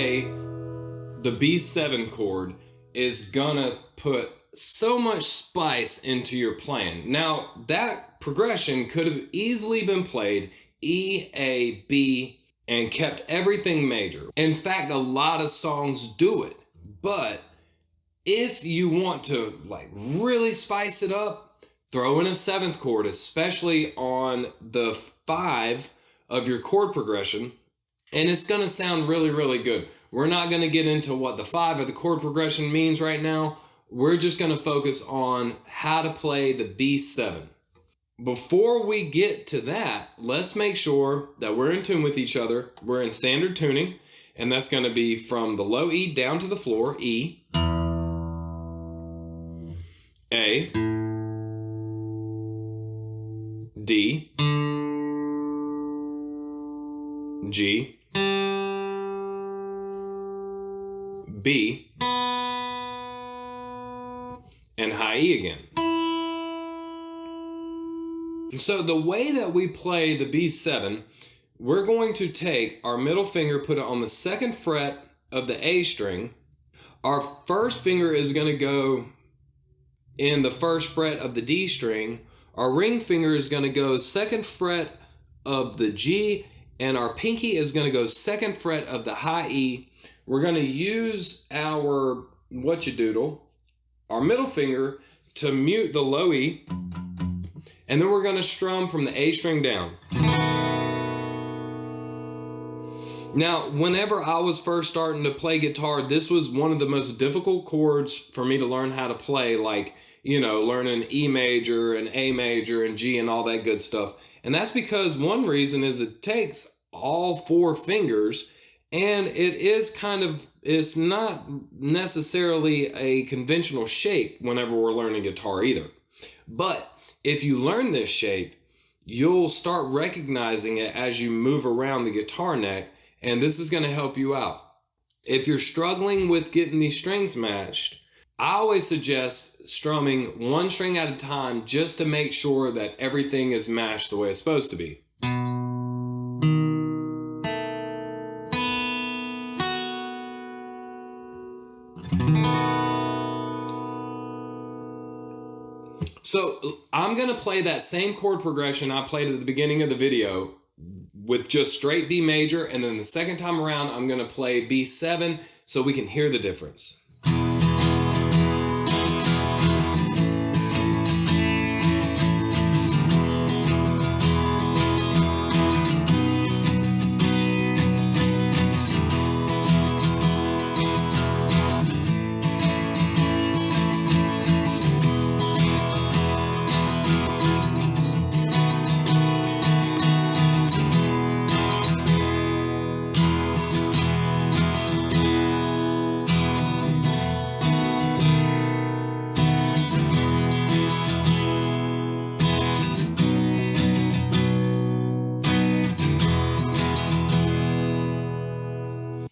play the B7 chord is gonna put so much spice into your playing. Now, that progression could have easily been played E, A, B, and kept everything major. In fact, a lot of songs do it. But if you want to like really spice it up, throw in a 7th chord, especially on the 5 of your chord progression, and it's going to sound really, really good. We're not going to get into what the 5 of the chord progression means right now. We're just going to focus on how to play the B7. Before we get to that, let's make sure that we're in tune with each other. We're in standard tuning, and that's going to be from the low E down to the floor, E, A, D, G, B, and high E again. So the way that we play the B7, we're going to take our middle finger, put it on the 2nd fret of the A string. Our first finger is going to go in the 1st fret of the D string. Our ring finger is going to go 2nd fret of the G, and our pinky is going to go 2nd fret of the high E. We're going to use our whatchadoodle, our middle finger, to mute the low E, and then we're going to strum from the A string down. Now, whenever I was first starting to play guitar, this was one of the most difficult chords for me to learn how to play, like, you know, learning E major and A major and G and all that good stuff. And that's because one reason is it takes all 4 fingers, and it's not necessarily a conventional shape whenever we're learning guitar either. But if you learn this shape, you'll start recognizing it as you move around the guitar neck, and this is going to help you out. If you're struggling with getting these strings matched, I always suggest strumming 1 string at a time just to make sure that everything is matched the way it's supposed to be. So I'm going to play that same chord progression I played at the beginning of the video with just straight B major, and then the second time around I'm going to play B7 so we can hear the difference.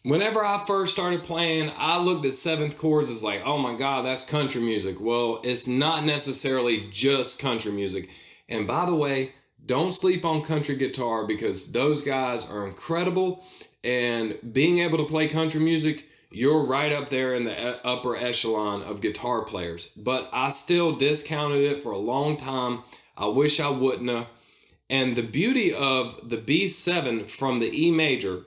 Whenever I first started playing, I looked at 7th chords as like, oh my God, that's country music. Well, it's not necessarily just country music. And by the way, don't sleep on country guitar, because those guys are incredible. And being able to play country music, you're right up there in the upper echelon of guitar players. But I still discounted it for a long time. I wish I wouldn't have. And the beauty of the B7 from the E major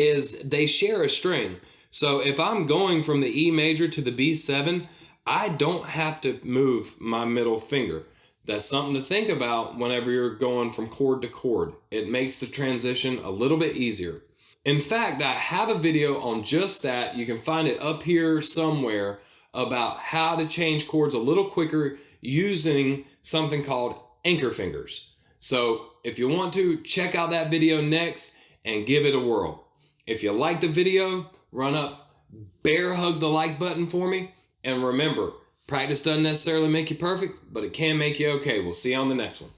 is they share a string. So if I'm going from the E major to the B7, I don't have to move my middle finger. That's something to think about whenever you're going from chord to chord. It makes the transition a little bit easier. In fact, I have a video on just that. You can find it up here somewhere about how to change chords a little quicker using something called anchor fingers. So if you want to, check out that video next and give it a whirl. If you like the video, run up, bear hug the like button for me. And remember, practice doesn't necessarily make you perfect, but it can make you okay. We'll see you on the next one.